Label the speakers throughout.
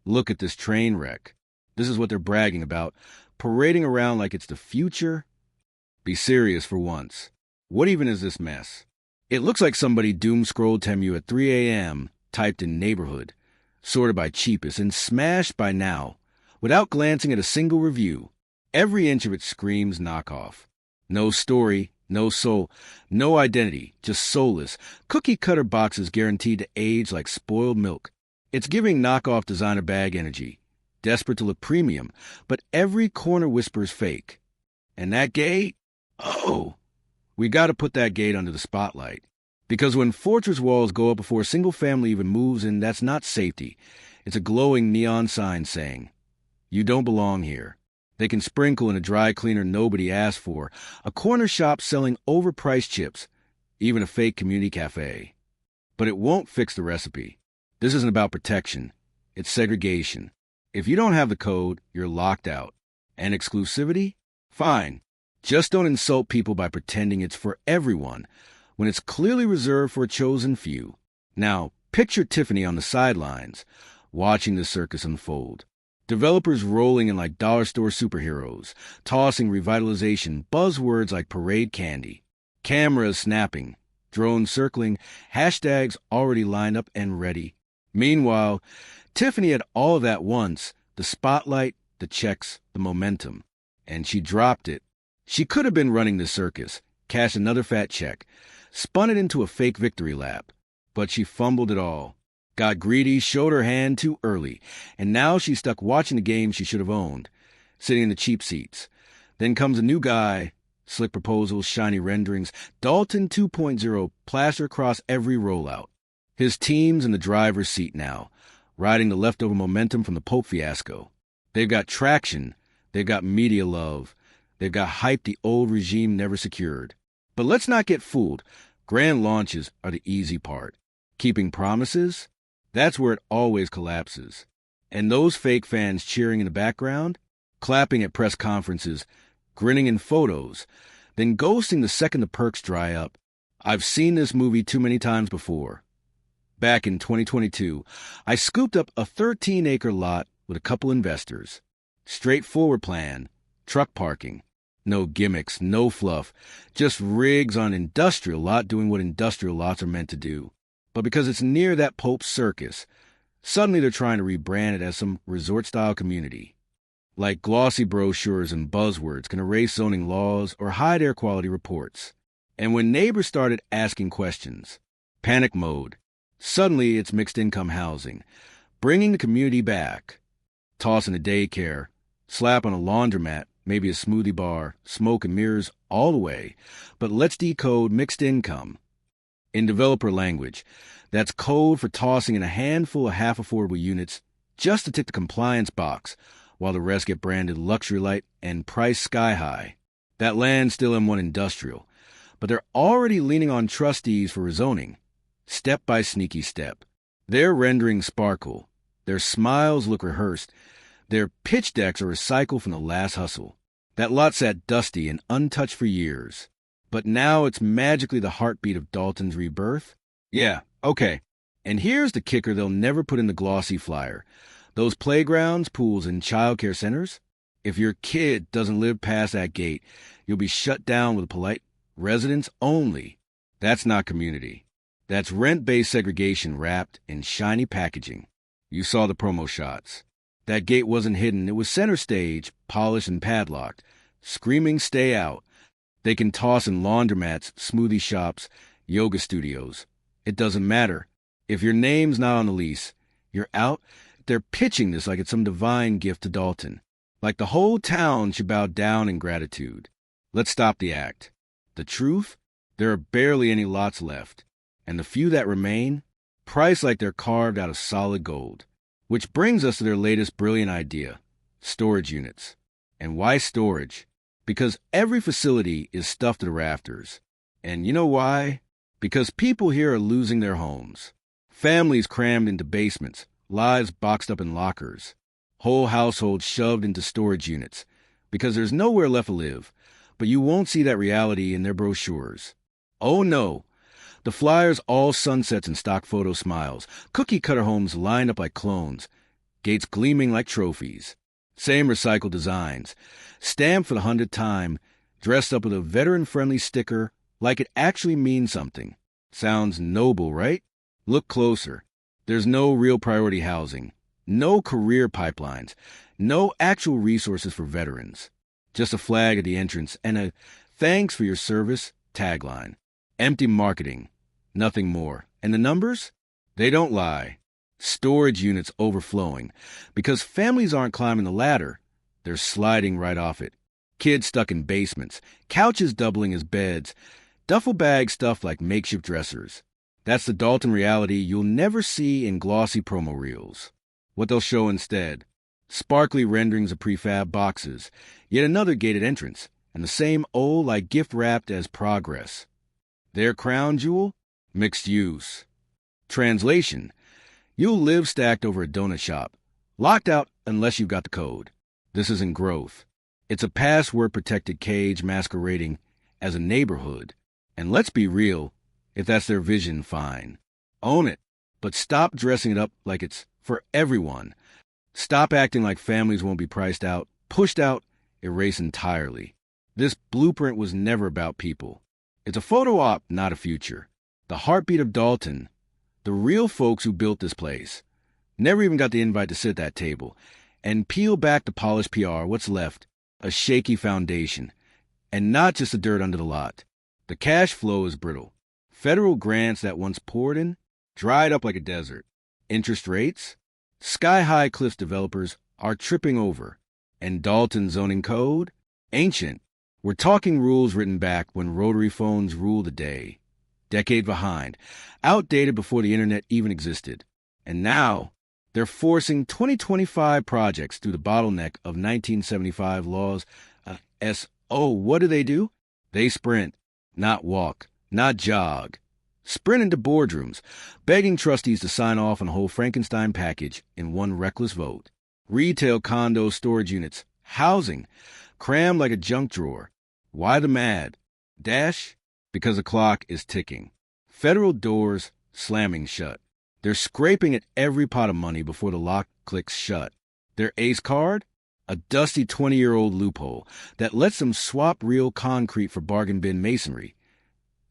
Speaker 1: Look at this train wreck. This is what they're bragging about, parading around like it's the future. Be serious for once. What even is this mess? It looks like somebody doom-scrolled Temu at 3 a.m., typed in neighborhood, sorted by cheapest, and smashed by now, without glancing at a single review. Every inch of it screams knockoff. No story, no soul, no identity, just soulless, cookie-cutter boxes guaranteed to age like spoiled milk. It's giving knockoff designer bag energy, desperate to look premium, but every corner whispers fake. And that gate? Oh! We gotta put that gate under the spotlight. Because when fortress walls go up before a single family even moves in, that's not safety. It's a glowing neon sign saying, "You don't belong here." They can sprinkle in a dry cleaner nobody asked for, a corner shop selling overpriced chips, even a fake community cafe. But it won't fix the recipe. This isn't about protection. It's segregation. If you don't have the code, you're locked out. And exclusivity? Fine. Just don't insult people by pretending it's for everyone, when it's clearly reserved for a chosen few. Now, picture Tiffany on the sidelines, watching the circus unfold. Developers rolling in like dollar store superheroes, tossing revitalization buzzwords like parade candy. Cameras snapping, drones circling, hashtags already lined up and ready. Meanwhile, Tiffany had all of that once, the spotlight, the checks, the momentum. And she dropped it. She could have been running the circus, cashed another fat check, spun it into a fake victory lap. But she fumbled it all. Got greedy, showed her hand too early, and now she's stuck watching the game she should have owned, sitting in the cheap seats. Then comes a new guy, slick proposals, shiny renderings, Dolton 2.0 plastered across every rollout. His team's in the driver's seat now, riding the leftover momentum from the Pope fiasco. They've got traction, they've got media love, they've got hype the old regime never secured. But let's not get fooled. Grand launches are the easy part. Keeping promises? That's where it always collapses. And those fake fans cheering in the background, clapping at press conferences, grinning in photos, then ghosting the second the perks dry up. I've seen this movie too many times before. Back in 2022, I scooped up a 13-acre lot with a couple investors. Straightforward plan, truck parking. No gimmicks, no fluff, just rigs on an industrial lot doing what industrial lots are meant to do. But because it's near that Pope circus, suddenly they're trying to rebrand it as some resort-style community. Like glossy brochures and buzzwords can erase zoning laws or hide air quality reports. And when neighbors started asking questions, panic mode, suddenly it's mixed-income housing, bringing the community back. Toss in a daycare, slap on a laundromat, maybe a smoothie bar, smoke and mirrors all the way, but let's decode mixed income. In developer language, that's code for tossing in a handful of half-affordable units just to tick the compliance box, while the rest get branded luxury light and priced sky high. That land's still M1 industrial, but they're already leaning on trustees for rezoning, step by sneaky step. Their renderings sparkle, their smiles look rehearsed, their pitch decks are recycled from the last hustle. That lot sat dusty and untouched for years. But now it's magically the heartbeat of Dolton's rebirth? Yeah, okay. And here's the kicker they'll never put in the glossy flyer. Those playgrounds, pools, and childcare centers? If your kid doesn't live past that gate, you'll be shut down with a polite residents only. That's not community. That's rent-based segregation wrapped in shiny packaging. You saw the promo shots. That gate wasn't hidden. It was center stage, polished and padlocked, screaming stay out. They can toss in laundromats, smoothie shops, yoga studios. It doesn't matter. If your name's not on the lease, you're out. They're pitching this like it's some divine gift to Dolton. Like the whole town should bow down in gratitude. Let's stop the act. The truth? There are barely any lots left. And the few that remain, priced like they're carved out of solid gold. Which brings us to their latest brilliant idea, storage units. And why storage? Because every facility is stuffed to the rafters. And you know why? Because people here are losing their homes. Families crammed into basements, lives boxed up in lockers. Whole households shoved into storage units. Because there's nowhere left to live. But you won't see that reality in their brochures. Oh no! The flyers all sunsets and stock photo smiles, cookie-cutter homes lined up like clones, gates gleaming like trophies. Same recycled designs, stamped for the 100th time, dressed up with a veteran-friendly sticker like it actually means something. Sounds noble, right? Look closer. There's no real priority housing, no career pipelines, no actual resources for veterans. Just a flag at the entrance and a "thanks for your service" tagline. Empty marketing, nothing more. And the numbers? They don't lie. Storage units overflowing because families aren't climbing the ladder. They're sliding right off it. Kids stuck in basements, couches doubling as beds, duffel bags stuffed like makeshift dressers. That's the Dolton reality you'll never see in glossy promo reels. What they'll show instead: sparkly renderings of prefab boxes, yet another gated entrance, and the same old like gift wrapped as progress. Their crown jewel? Mixed use. Translation: you'll live stacked over a donut shop, locked out unless you've got the code. This isn't growth. It's a password-protected cage masquerading as a neighborhood. And let's be real, if that's their vision, fine. Own it, but stop dressing it up like it's for everyone. Stop acting like families won't be priced out, pushed out, erased entirely. This blueprint was never about people. It's a photo op, not a future. The heartbeat of Dolton, the real folks who built this place, never even got the invite to sit at that table. And peel back the polished PR, what's left? A shaky foundation. And not just the dirt under the lot. The cash flow is brittle. Federal grants that once poured in, dried up like a desert. Interest rates? Sky-high cliffs developers are tripping over. And Dolton zoning code? Ancient. We're talking rules written back when rotary phones ruled the day. Decade behind. Outdated before the internet even existed. And now, they're forcing 2025 projects through the bottleneck of 1975 laws. What do? They sprint, not walk, not jog. Sprint into boardrooms, begging trustees to sign off on a whole Frankenstein package in one reckless vote. Retail condo storage units, housing, crammed like a junk drawer. Why the mad? Dash? Because the clock is ticking. Federal doors slamming shut. They're scraping at every pot of money before the lock clicks shut. Their ace card? A dusty 20-year-old loophole that lets them swap real concrete for bargain bin masonry.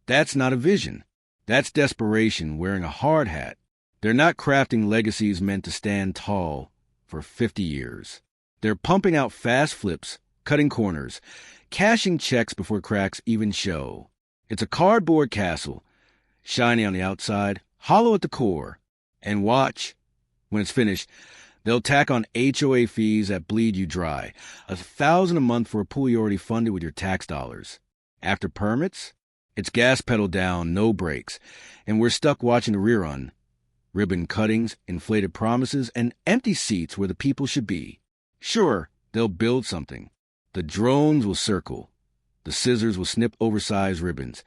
Speaker 1: That's not a vision. That's desperation wearing a hard hat. They're not crafting legacies meant to stand tall for 50 years. They're pumping out fast flips, cutting corners, cashing checks before cracks even show. It's a cardboard castle, shiny on the outside, hollow at the core. And watch. When it's finished, they'll tack on HOA fees that bleed you dry. $1,000 a month for a pool you already funded with your tax dollars. After permits, it's gas pedal down, no brakes. And we're stuck watching the rerun. Ribbon cuttings, inflated promises, and empty seats where the people should be. Sure, they'll build something. The drones will circle. The scissors will snip oversized ribbons.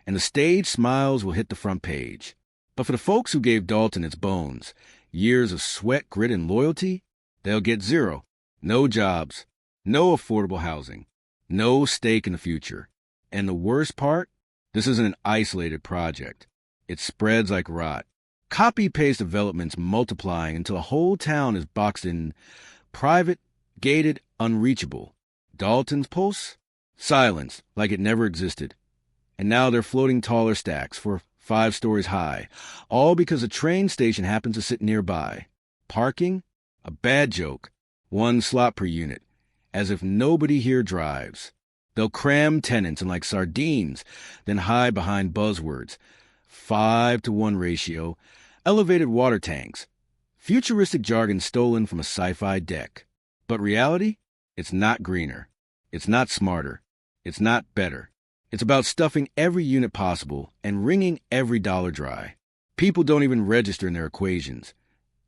Speaker 1: And the stage smiles will hit the front page. But for the folks who gave Dolton its bones, years of sweat, grit, and loyalty, they'll get zero. No jobs, no affordable housing, no stake in the future. And the worst part? This isn't an isolated project. It spreads like rot. Copy-paste developments multiplying until a whole town is boxed in private, gated, unreachable. Dolton's pulse? Silence, like it never existed. And now they're floating taller stacks for 5 stories high, all because a train station happens to sit nearby. Parking? A bad joke. 1 slot per unit, as if nobody here drives. They'll cram tenants in like sardines, then hide behind buzzwords. 5-to-1 ratio, elevated water tanks, futuristic jargon stolen from a sci-fi deck. But reality? It's not greener. It's not smarter. It's not better. It's about stuffing every unit possible and wringing every dollar dry. People don't even register in their equations.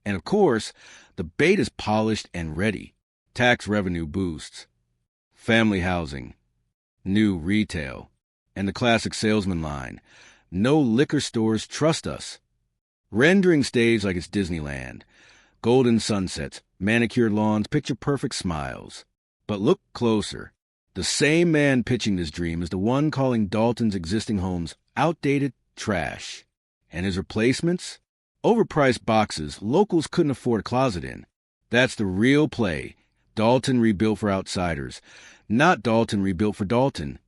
Speaker 1: And of course, the bait is polished and ready. Tax revenue boosts. Family housing. New retail. And the classic salesman line. No liquor stores trust us. Rendering stage like it's Disneyland. Golden sunsets, manicured lawns, picture-perfect smiles. But look closer. The same man pitching this dream is the one calling Dolton's existing homes outdated trash. And his replacements? Overpriced boxes locals couldn't afford a closet in. That's the real play. Dolton rebuilt for outsiders, not Dolton rebuilt for Dolton.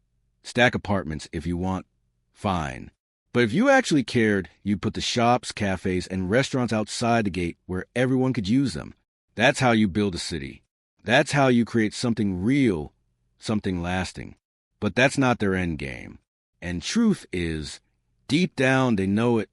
Speaker 1: Stack apartments if you want. Fine. But if you actually cared, you'd put the shops, cafes, and restaurants outside the gate where everyone could use them. That's how you build a city. That's how you create something real, something lasting. But that's not their end game. And truth is, deep down they know it.